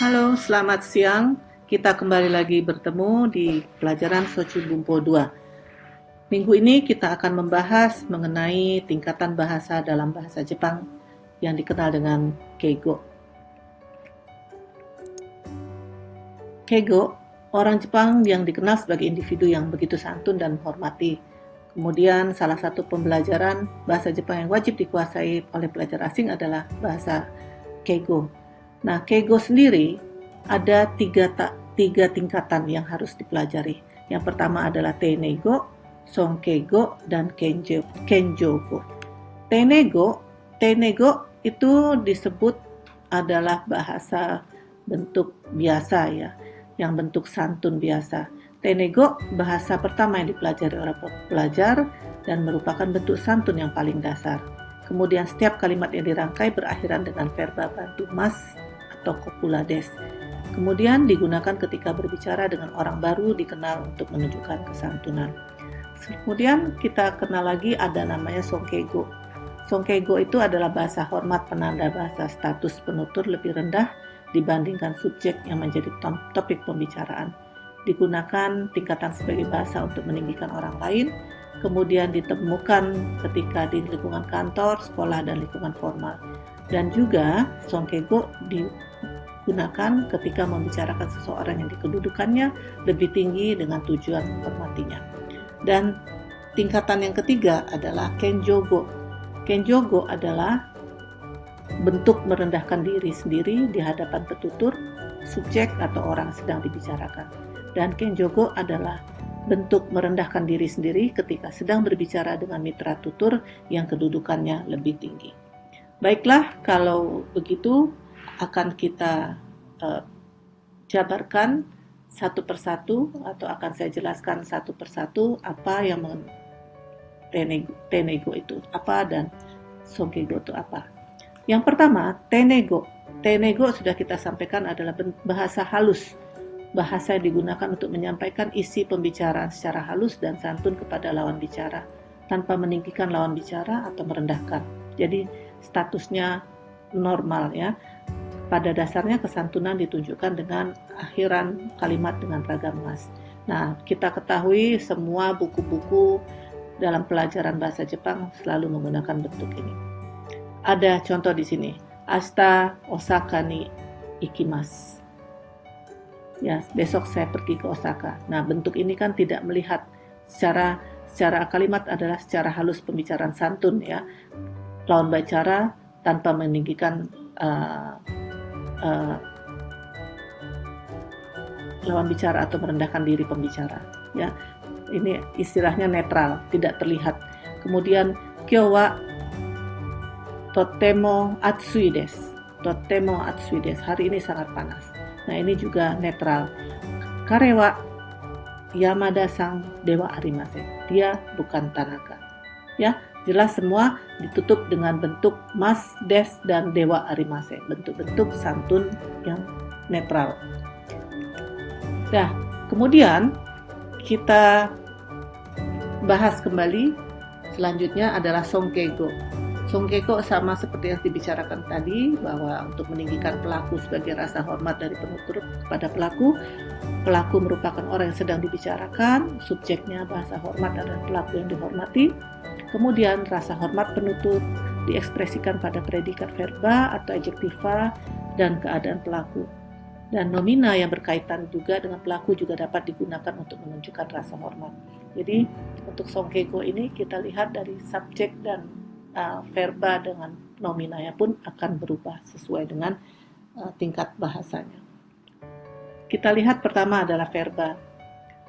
Halo, selamat siang. Kita kembali lagi bertemu di pelajaran Sochibunpo 2. Minggu ini kita akan membahas mengenai tingkatan bahasa dalam bahasa Jepang yang dikenal dengan Keigo. Keigo, orang Jepang yang dikenal sebagai individu yang begitu santun dan menghormati. Kemudian salah satu pembelajaran bahasa Jepang yang wajib dikuasai oleh pelajar asing adalah bahasa Keigo. Nah, Keigo sendiri ada tiga tingkatan yang harus dipelajari. Yang pertama adalah Teinego, Sonkeigo, dan Kenjogo. Teinego itu disebut adalah bahasa bentuk biasa ya, yang bentuk santun biasa. Teinego bahasa pertama yang dipelajari oleh pelajar dan merupakan bentuk santun yang paling dasar. Kemudian setiap kalimat yang dirangkai berakhiran dengan verba bantu mas atau copula des. Kemudian digunakan ketika berbicara dengan orang baru dikenal untuk menunjukkan kesantunan. Kemudian kita kenal lagi ada namanya Sonkeigo. Sonkeigo itu adalah bahasa hormat penanda bahasa status penutur lebih rendah dibandingkan subjek yang menjadi topik pembicaraan. Digunakan tingkatan sebagai bahasa untuk meninggikan orang lain, kemudian ditemukan ketika di lingkungan kantor, sekolah, dan lingkungan formal. Dan juga Sonkeigo digunakan ketika membicarakan seseorang yang kedudukannya lebih tinggi dengan tujuan menghormatinya. Dan tingkatan yang ketiga adalah Kenjogo. Kenjogo adalah bentuk merendahkan diri sendiri di hadapan petutur, subjek atau orang sedang dibicarakan. Dan Kenjogo adalah bentuk merendahkan diri sendiri ketika sedang berbicara dengan mitra tutur yang kedudukannya lebih tinggi. Baiklah, kalau begitu akan kita jabarkan satu persatu atau akan saya jelaskan satu persatu apa yang Teinego itu apa dan Sonkeigo itu apa. Yang pertama, Teinego. Teinego sudah kita sampaikan adalah bahasa halus. Bahasa yang digunakan untuk menyampaikan isi pembicaraan secara halus dan santun kepada lawan bicara, tanpa meninggikan lawan bicara atau merendahkan. Jadi statusnya normal ya. Pada dasarnya kesantunan ditunjukkan dengan akhiran kalimat dengan ragam mas. Nah, kita ketahui semua buku-buku dalam pelajaran bahasa Jepang selalu menggunakan bentuk ini. Ada contoh di sini. Ashita Osaka ni ikimasu. Ya, besok saya pergi ke Osaka. Nah, bentuk ini kan tidak melihat secara kalimat adalah secara halus pembicaraan santun ya. Lawan bicara tanpa meninggikan lawan bicara atau merendahkan diri pembicara ya. Ini istilahnya netral, tidak terlihat. Kemudian kyou wa totemo atsui desu. Totemo atsui desu. Hari ini sangat panas. Nah, ini juga netral. Kare wa Yamada-san dewa arimasen. Dia bukan Tanaka. Ya, jelas semua ditutup dengan bentuk mas, des, dan dewa arimasen. Bentuk-bentuk santun yang netral. Nah, kemudian kita bahas kembali. Selanjutnya adalah Sonkeigo. Sonkeigo sama seperti yang dibicarakan tadi, bahwa untuk meninggikan pelaku sebagai rasa hormat dari penutur kepada pelaku merupakan orang yang sedang dibicarakan, subjeknya bahasa hormat adalah pelaku yang dihormati. Kemudian rasa hormat penutur diekspresikan pada predikat verba atau adjektiva dan keadaan pelaku. Dan nomina yang berkaitan juga dengan pelaku juga dapat digunakan untuk menunjukkan rasa hormat. Jadi untuk Sonkeigo ini kita lihat dari subjek dan verba dengan nominanya pun akan berubah sesuai dengan tingkat bahasanya. Kita lihat pertama adalah verba.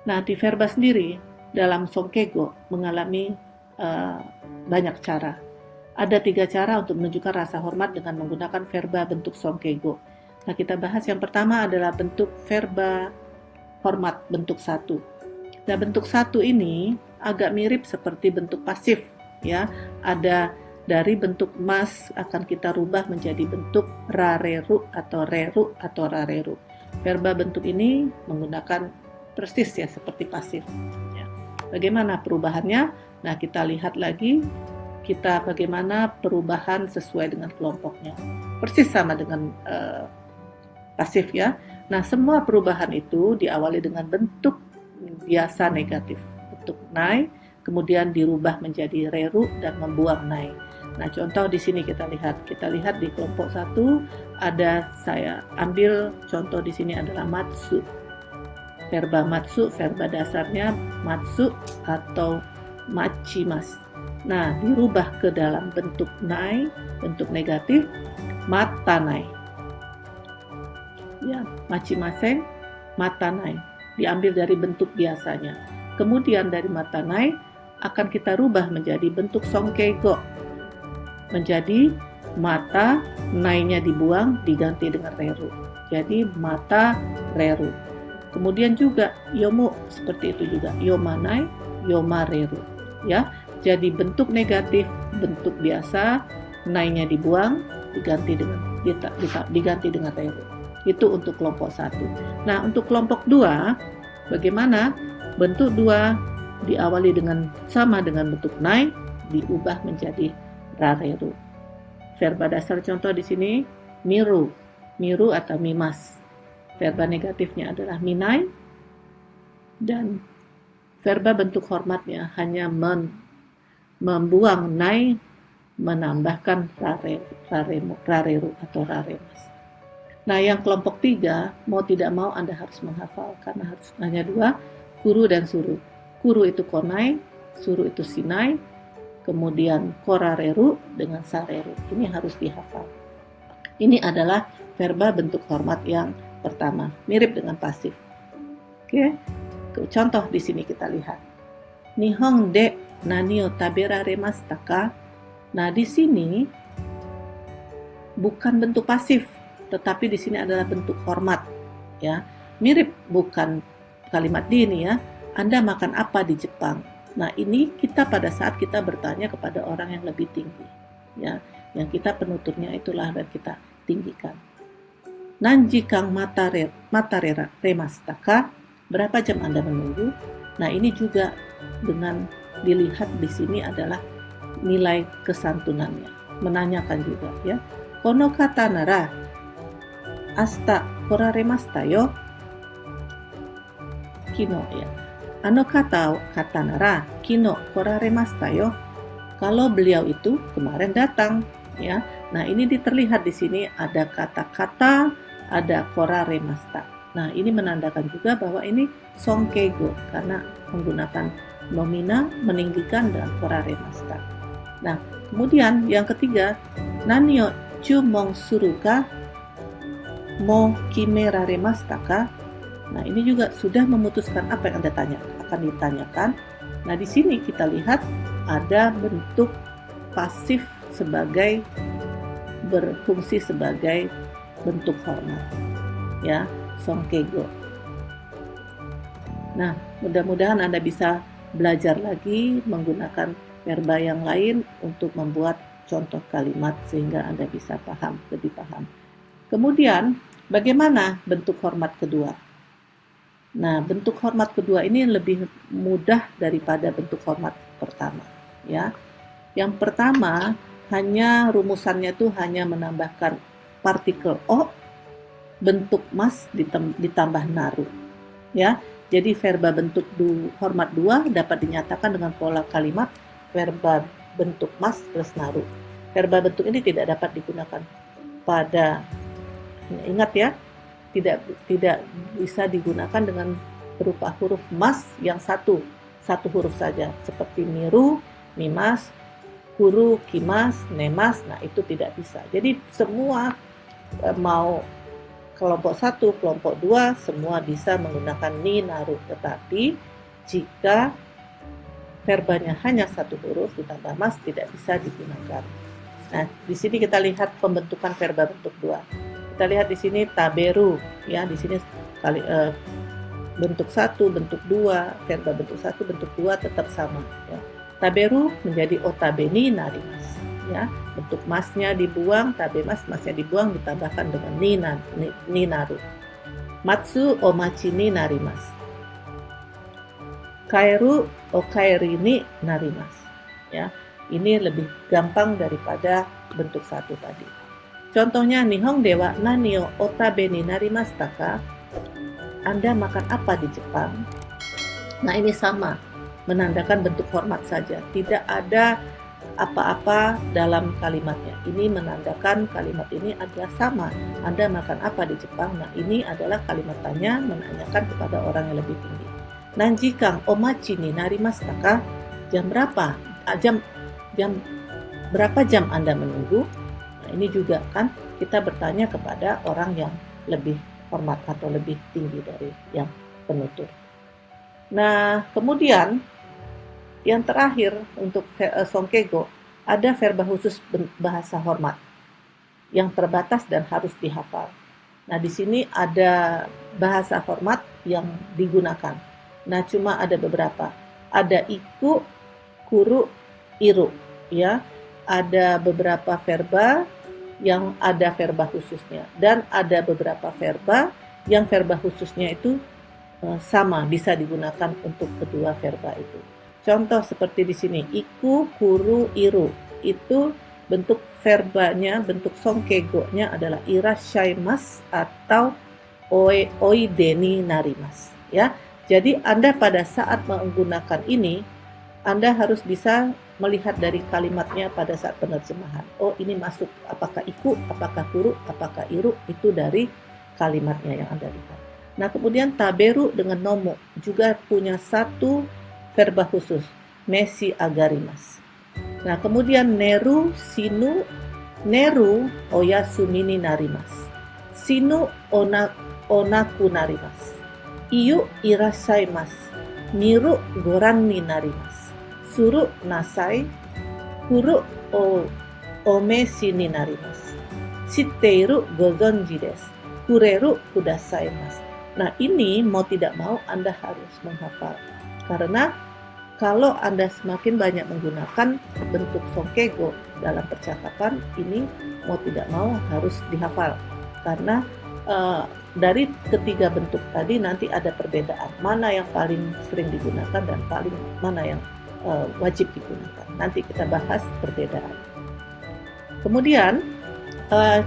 Nah, di verba sendiri dalam Sonkeigo mengalami banyak cara. Ada 3 cara untuk menunjukkan rasa hormat dengan menggunakan verba bentuk Sonkeigo. Nah, kita bahas yang pertama adalah bentuk verba hormat bentuk 1. Nah, bentuk 1 ini agak mirip seperti bentuk pasif ya. Ada dari bentuk mas akan kita rubah menjadi bentuk rareru atau reru atau rareru. Verba bentuk ini menggunakan persis ya seperti pasif ya. Bagaimana perubahannya? Nah, kita lihat lagi bagaimana perubahan sesuai dengan kelompoknya. Persis sama dengan pasif ya. Nah, semua perubahan itu diawali dengan bentuk biasa negatif, bentuk nai, kemudian dirubah menjadi reru dan membuang nai. Nah, contoh di sini kita lihat di kelompok 1 ada, saya ambil contoh di sini adalah matsu. Verba matsu, verba dasarnya matsu atau machimas. Nah, dirubah ke dalam bentuk nai, bentuk negatif, matanai. Ya, machimasen, matanai. Diambil dari bentuk biasanya. Kemudian dari matanai akan kita rubah menjadi bentuk songkeigo. Menjadi mata, nainya dibuang, diganti dengan reru. Jadi mata reru. Kemudian juga yomu seperti itu juga, yomanai, yomareru. Ya, jadi bentuk negatif, bentuk biasa, nainya dibuang, diganti dengan reru. Itu untuk kelompok 1. Nah, untuk kelompok 2, bagaimana? Bentuk 2 diawali dengan sama dengan bentuk nai, diubah menjadi rareru. Verba dasar contoh di sini miru, miru atau mimas. Verba negatifnya adalah minai, dan verba bentuk hormatnya hanya membuang nai, menambahkan rareru atau raremas. Nah, yang kelompok 3, mau tidak mau Anda harus menghafal karena harus hanya 2, kuru dan suru. Kuru itu konai, suru itu sinai, kemudian korareru dengan sareru. Ini harus dihafal. Ini adalah verba bentuk hormat yang pertama, mirip dengan pasif. Oke, contoh di sini kita lihat. Nihon de nani o taberaremashita ka? Nah, di sini bukan bentuk pasif, tetapi di sini adalah bentuk hormat. Ya, mirip bukan kalimat ini ya. Anda makan apa di Jepang? Nah, ini kita pada saat kita bertanya kepada orang yang lebih tinggi, ya, yang kita penuturnya itulah dan kita tinggikan. Nanji kang matarera remashita ka? Berapa jam Anda menunggu? Nah, ini juga dengan dilihat di sini adalah nilai kesantunannya, menanyakan juga ya. Kono kata nara asta koraremashita yo. Kino ya. Ano kata nara kino koraremashita yo. Kalau beliau itu kemarin datang ya. Nah, ini terlihat di sini ada kata-kata, ada koraremashita. Nah, ini menandakan juga bahwa ini songkeigo karena menggunakan nomina, meninggikan, dan koraremashita. Nah, kemudian yang ketiga, nani o chumon suru ka mo kimeraremashita ka? Nah, ini juga sudah memutuskan apa yang Anda akan ditanyakan. Nah, di sini kita lihat ada bentuk pasif sebagai berfungsi sebagai bentuk hormat. Ya, songkeigo. Nah, mudah-mudahan Anda bisa belajar lagi menggunakan verba yang lain untuk membuat contoh kalimat sehingga Anda bisa lebih paham. Kemudian, bagaimana bentuk hormat kedua? Nah, bentuk hormat kedua ini lebih mudah daripada bentuk hormat pertama, ya. Yang pertama, rumusannya itu hanya menambahkan partikel o, bentuk mas ditambah naru, ya. Jadi verba bentuk hormat 2 dapat dinyatakan dengan pola kalimat verba bentuk mas plus naru. Verba bentuk ini tidak dapat digunakan ingat ya, tidak bisa digunakan dengan berupa huruf mas yang satu huruf saja seperti miru, mimas, kuru, kimas, nemas. Nah, itu tidak bisa. Jadi semua mau kelompok 1, kelompok 2 semua bisa menggunakan ni, naru. Tetapi jika verbanya hanya satu huruf ditambah mas tidak bisa digunakan. Nah, di sini kita lihat pembentukan verba bentuk 2. Kita lihat di sini taberu, ya, di sini bentuk 1, bentuk 2, verba bentuk 1, bentuk 2 tetap sama, ya. Taberu menjadi otabeni narimas, ya. Bentuk masnya dibuang, masnya dibuang ditambahkan dengan ni naru. Matsu omachi ni narimas. Kaeru o kaeri ni narimas, ya. Ini lebih gampang daripada bentuk 1 tadi. Contohnya Nihong dewa nani o otabe ni narimashita ka? Anda makan apa di Jepang? Nah, ini sama, menandakan bentuk hormat saja. Tidak ada apa-apa dalam kalimatnya. Ini menandakan kalimat ini adalah sama. Anda makan apa di Jepang? Nah, ini adalah kalimat tanya menanyakan kepada orang yang lebih tinggi. Nanjikang omachi ni narimashita ka? Jam berapa? Jam berapa jam Anda menunggu? Nah, ini juga kan kita bertanya kepada orang yang lebih hormat atau lebih tinggi dari yang penutur. Nah, kemudian yang terakhir untuk songkego, ada verba khusus bahasa hormat yang terbatas dan harus dihafal. Nah, di sini ada bahasa hormat yang digunakan. Nah, cuma ada beberapa. Ada iku, kuru, iru, ya. Ada beberapa verba yang ada verba khususnya, dan ada beberapa verba yang verba khususnya itu sama, bisa digunakan untuk kedua verba itu. Contoh seperti di sini, iku, kuru, iru. Itu bentuk verbanya, bentuk songkego-nya adalah irashaimasu atau oideni narimasu, ya. Jadi Anda pada saat menggunakan ini, Anda harus bisa melihat dari kalimatnya pada saat penerjemahan. Oh, ini masuk, apakah iku, apakah kuru, apakah iru, itu dari kalimatnya yang Anda lihat. Nah, kemudian taberu dengan nomo juga punya satu verba khusus, mesi agarimasu. Nah, kemudian neru, sinu, neru oyasumi ni narimasu. Sinu onaku narimasu. Iyu irashaimasu. Miru goran ni narimasu. Suru nasai. Kuru omesi ni narimasu. Shitteiru gozonji desu. Kureru kudasaimasu. Nah, ini mau tidak mau Anda harus menghafal. Karena kalau Anda semakin banyak menggunakan bentuk songkego dalam percakapan, ini mau tidak mau harus dihafal. Karena dari ketiga bentuk tadi nanti ada perbedaan. Mana yang paling sering digunakan dan mana yang wajib digunakan. Nanti kita bahas perbedaan. Kemudian,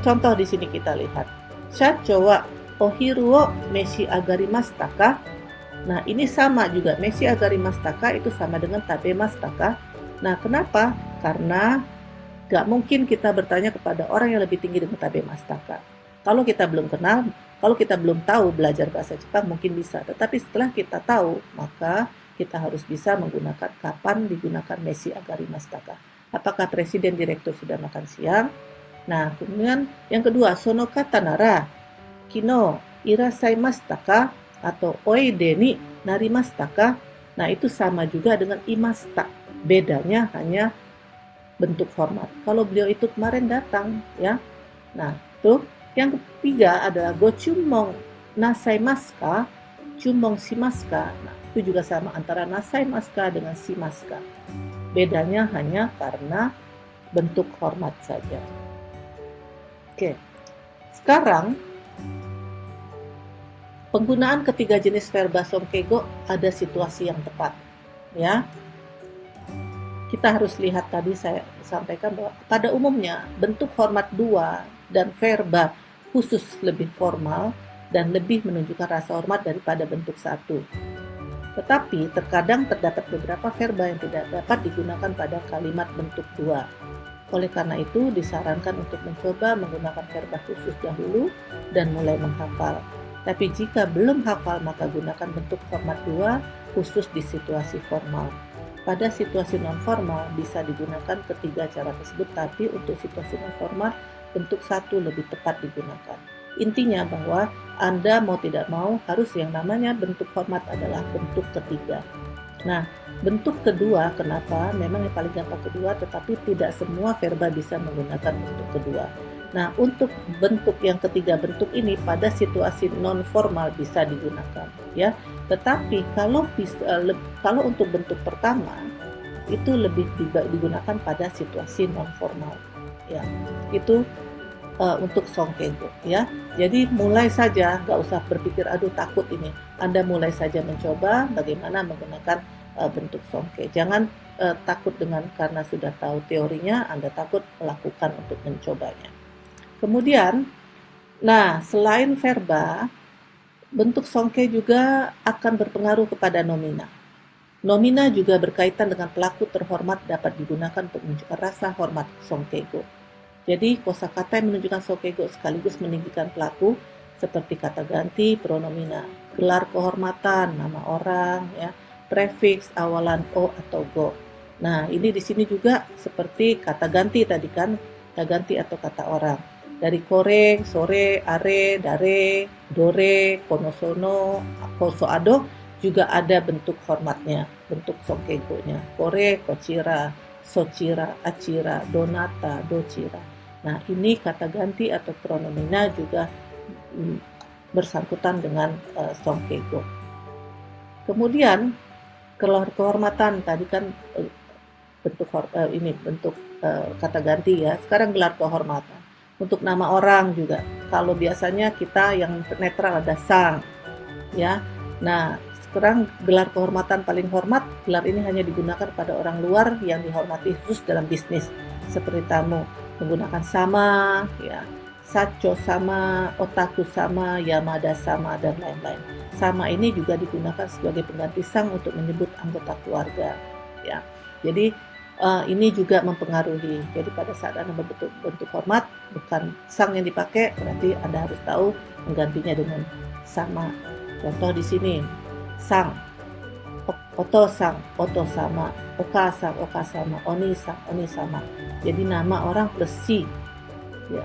contoh di sini kita lihat. Shacho wa ohiru wo meshi agarimashita ka? Nah, ini sama juga. Meshi agarimashita ka itu sama dengan tabemashita ka? Nah, kenapa? Karena gak mungkin kita bertanya kepada orang yang lebih tinggi dengan tabemashita ka. Kalau kita belum kenal, kalau kita belum tahu belajar bahasa Jepang mungkin bisa. Tetapi setelah kita tahu, maka kita harus bisa menggunakan kapan digunakan meshi agarimashita ka. Apakah presiden direktur sudah makan siang? Nah, kemudian yang kedua, sono kata nara kino irashaimashita ka atau oide ni narimashita ka. Nah, itu sama juga dengan imashita. Bedanya hanya bentuk format. Kalau beliau itu kemarin datang, ya. Nah, tuh yang ketiga adalah gochumon nasaimasu ka, chumon shimasu ka. Nah, itu juga sama antara nasaimasu ka dengan shimasu ka. Bedanya hanya karena bentuk hormat saja. Oke. Sekarang penggunaan ketiga jenis verba songkego ada situasi yang tepat, ya. Kita harus lihat tadi saya sampaikan bahwa pada umumnya bentuk hormat dua dan verba khusus lebih formal dan lebih menunjukkan rasa hormat daripada bentuk satu. Tetapi terkadang terdapat beberapa verba yang tidak dapat digunakan pada kalimat bentuk dua. Oleh karena itu disarankan untuk mencoba menggunakan verba khusus dahulu dan mulai menghafal. Tapi jika belum hafal maka gunakan bentuk format dua khusus di situasi formal. Pada situasi non-formal bisa digunakan ketiga cara tersebut, tapi untuk situasi non-formal bentuk satu lebih tepat digunakan. Intinya bahwa Anda mau tidak mau harus yang namanya bentuk format adalah bentuk ketiga. Nah, bentuk kedua, kenapa? Memang yang paling gampang kedua, tetapi tidak semua verba bisa menggunakan bentuk kedua. Nah, untuk bentuk yang ketiga bentuk ini pada situasi non formal bisa digunakan, ya. Tetapi kalau untuk bentuk pertama itu lebih digunakan pada situasi non formal, ya. Itu untuk songkego, ya. Jadi mulai saja, nggak usah berpikir aduh takut ini. Anda mulai saja mencoba bagaimana menggunakan bentuk songke. Jangan takut karena sudah tahu teorinya, Anda takut melakukan untuk mencobanya. Kemudian, nah selain verba, bentuk songke juga akan berpengaruh kepada nomina. Nomina juga berkaitan dengan pelaku terhormat dapat digunakan untuk menunjukkan rasa hormat songkego. Jadi kosakata yang menunjukkan songkego sekaligus meninggikan pelaku seperti kata ganti, pronomina, gelar kehormatan, nama orang, ya, prefiks awalan o atau go. Nah, ini di sini juga seperti kata ganti tadi kan, kata ganti atau kata orang. Dari koreng, sore, are, dare, dore, konosono, kosoado juga ada bentuk hormatnya, bentuk songkegonya. Kore, kochira, sochira, achira, donata, docira. Nah, ini kata ganti atau pronomina juga bersangkutan dengan songkego. Kemudian gelar kehormatan tadi kan bentuk kata ganti ya. Sekarang gelar kehormatan. Untuk nama orang juga. Kalau biasanya kita yang netral ada sang, ya. Nah, sekarang gelar kehormatan paling hormat, gelar ini hanya digunakan pada orang luar yang dihormati khusus dalam bisnis, seperti tamu menggunakan sama, ya, sacho sama, otaku sama, yamada sama, dan lain-lain. Sama ini juga digunakan sebagai pengganti sang untuk menyebut anggota keluarga, ya. Jadi ini juga mempengaruhi. Jadi pada saat Anda bentuk hormat, bukan sang yang dipakai, berarti Anda harus tahu menggantinya dengan sama. Contoh di sini, sang, oto sang, oto sama, oka sang, oka sama, oni sang, oni sama. Jadi nama orang plus si. Ya.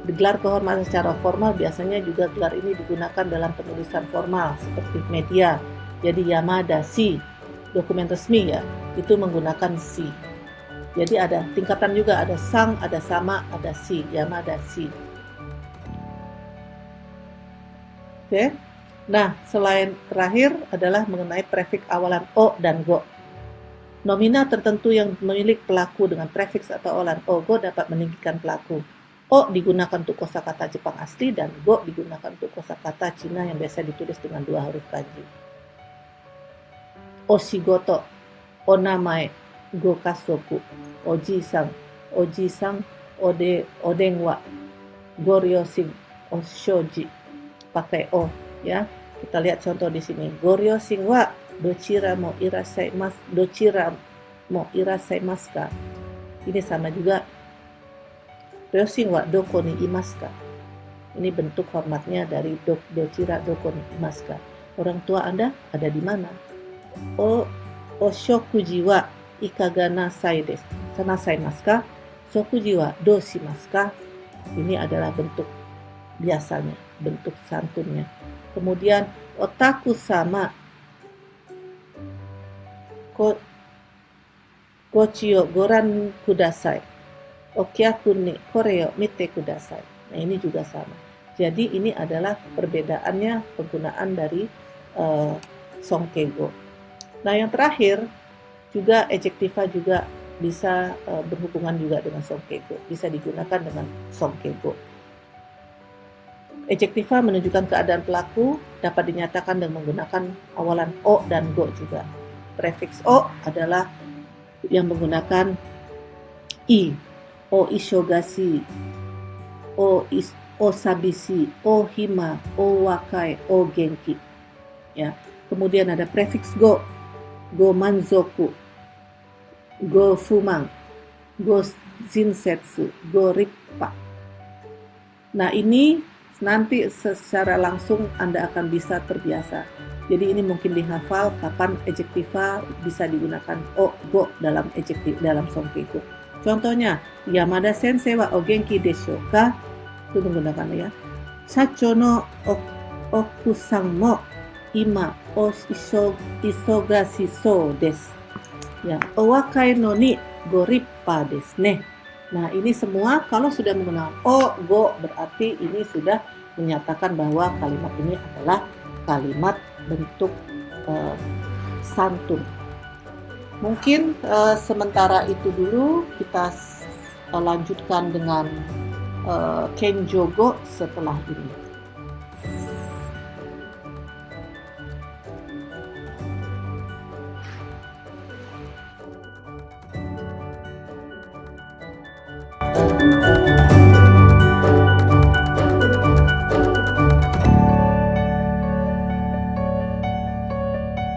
Gelar kehormatan secara formal biasanya juga gelar ini digunakan dalam penulisan formal seperti media. Jadi yamada si, dokumen resmi ya, itu menggunakan si. Jadi ada tingkatan juga, ada sang, ada sama, ada si, yamada si. Oke. Nah, selain terakhir adalah mengenai prefiks awalan o dan go. Nomina tertentu yang memiliki pelaku dengan prefiks atau awalan o, go dapat meninggikan pelaku. O digunakan untuk kosakata Jepang asli dan go digunakan untuk kosakata Cina yang biasa ditulis dengan 2 huruf kanji. Oshigoto, onamae, go kasoku, oji-san, oden wa, goryoshin, oshoji, pakai o, ya. Kita lihat contoh di sini. Goryoshin wa dochira mo irasaimasu ka. Ini sama juga. Ryoshin wa doko ni imasu ka. Ini bentuk hormatnya dari dochira doko ni imasu ka. Orang tua Anda ada di mana? Oshokuji wa ikaga nasai masu ka? Sokuji wa do shimasu ka? Ini adalah bentuk biasanya, bentuk santunnya. Kemudian otaku sama kochi o goran kudasai. Okyaku ni kore o mite kudasai. Nah, ini juga sama. Jadi ini adalah perbedaannya penggunaan dari songkego. Nah, yang terakhir juga adjektiva juga bisa berhubungan juga dengan songkego, bisa digunakan dengan songkego. Adjektiva menunjukkan keadaan pelaku, dapat dinyatakan dengan menggunakan awalan o dan go juga. Prefiks o adalah yang menggunakan i, o ishogashi, o sabisi, o hima, o wakai, o genki. Ya. Kemudian ada prefiks go manzoku, go fuman, go zinsetsu, go rippa. Nah, ini nanti secara langsung Anda akan bisa terbiasa. Jadi ini mungkin dihafal kapan adjektiva bisa digunakan o, go dalam songkego. Contohnya, Yamada sensei wa o genki desho ka? Itu menggunakan ya. Sacho no okusan mo ima o isogashi sou desu. Ya, o wakai no ni go rippa desu ne. Nah, ini semua kalau sudah menggunakan o, go, berarti ini sudah menyatakan bahwa kalimat ini adalah kalimat bentuk santun. Mungkin sementara itu dulu, kita lanjutkan dengan kenjogo setelah ini.